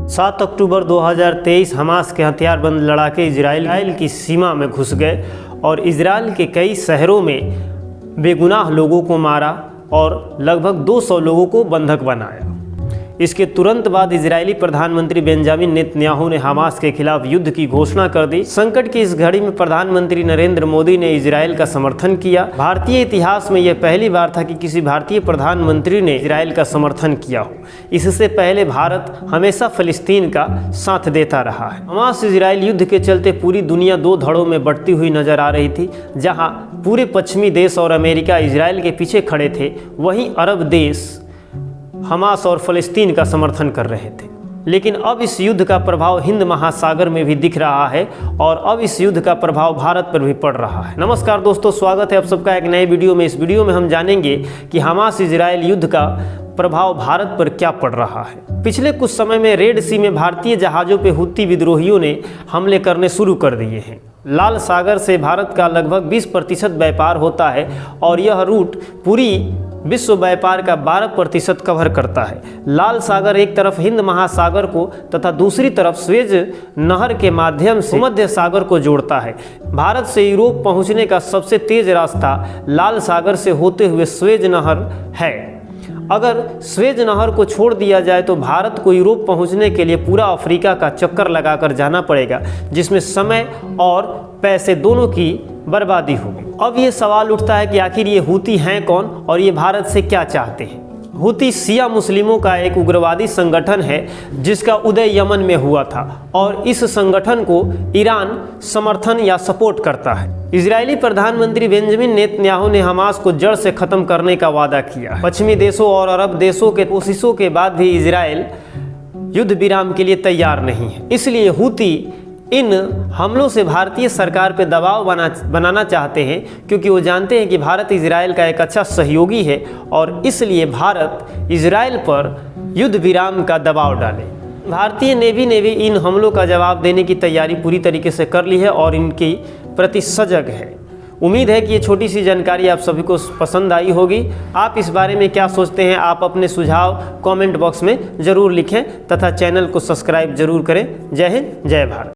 7 अक्टूबर 2023 Hamas के हथियारबंद लड़ाके Israel की सीमा में घुस गए और इजराइल के कई शहरों में बेगुनाह लोगों को मारा और लगभग 200 लोगों को बंधक बनाया। इसके तुरंत बाद इजरायली प्रधानमंत्री बेंजामिन नेतन्याहू ने हमास के खिलाफ युद्ध की घोषणा कर दी। संकट की इस घड़ी में प्रधानमंत्री नरेंद्र मोदी ने इजराइल का समर्थन किया। भारतीय इतिहास में यह पहली बार था कि किसी भारतीय प्रधानमंत्री ने इजराइल का समर्थन किया हो। इससे पहले भारत हमेशा फिलिस्तीन का साथ देता रहा है। हमास इजराइल युद्ध के चलते पूरी दुनिया दो धड़ों में बंटती हुई नजर आ रही थी। जहाँ पूरे पश्चिमी देश और अमेरिका इजराइल के पीछे खड़े थे, वहीं अरब देश हमास और फ़लस्तीन का समर्थन कर रहे थे। लेकिन अब इस युद्ध का प्रभाव हिंद महासागर में भी दिख रहा है और अब इस युद्ध का प्रभाव भारत पर भी पड़ रहा है। नमस्कार दोस्तों, स्वागत है आप सबका एक नए वीडियो में। इस वीडियो में हम जानेंगे कि हमास इजराइल युद्ध का प्रभाव भारत पर क्या पड़ रहा है। पिछले कुछ समय में रेड सी में भारतीय जहाज़ों पर हुती विद्रोहियों ने हमले करने शुरू कर दिए हैं। लाल सागर से भारत का लगभग 20% व्यापार होता है और यह रूट पूरी विश्व व्यापार का 12% कवर करता है। लाल सागर एक तरफ हिंद महासागर को तथा दूसरी तरफ स्वेज नहर के माध्यम से मध्य सागर को जोड़ता है। भारत से यूरोप पहुंचने का सबसे तेज रास्ता लाल सागर से होते हुए स्वेज नहर है। अगर स्वेज नहर को छोड़ दिया जाए तो भारत को यूरोप पहुंचने के लिए पूरा अफ्रीका का चक्कर लगाकर जाना पड़ेगा, जिसमें समय और पैसे दोनों की बर्बादी होगी। अब ये सवाल उठता है कि आखिर ये हुती हैं कौन और ये भारत से क्या चाहते हैं। हुती शिया मुस्लिमों का एक उग्रवादी संगठन है जिसका उदय यमन में हुआ था और इस संगठन को ईरान समर्थन या सपोर्ट करता है। इजरायली प्रधानमंत्री बेंजामिन नेतन्याहू ने हमास को जड़ से खत्म करने का वादा किया। पश्चिमी देशों और अरब देशों के कोशिशों के बाद भी इजराइल युद्ध विराम के लिए तैयार नहीं है। इसलिए हुती इन हमलों से भारतीय सरकार पर दबाव बनाना चाहते हैं, क्योंकि वो जानते हैं कि भारत इजराइल का एक अच्छा सहयोगी है और इसलिए भारत इजराइल पर युद्ध विराम का दबाव डाले। भारतीय नेवी ने भी इन हमलों का जवाब देने की तैयारी पूरी तरीके से कर ली है और इनके प्रति सजग है। उम्मीद है कि ये छोटी सी जानकारी आप सभी को पसंद आई होगी। आप इस बारे में क्या सोचते हैं, आप अपने सुझाव कमेंट बॉक्स में ज़रूर लिखें तथा चैनल को सब्सक्राइब जरूर करें। जय हिंद, जय भारत।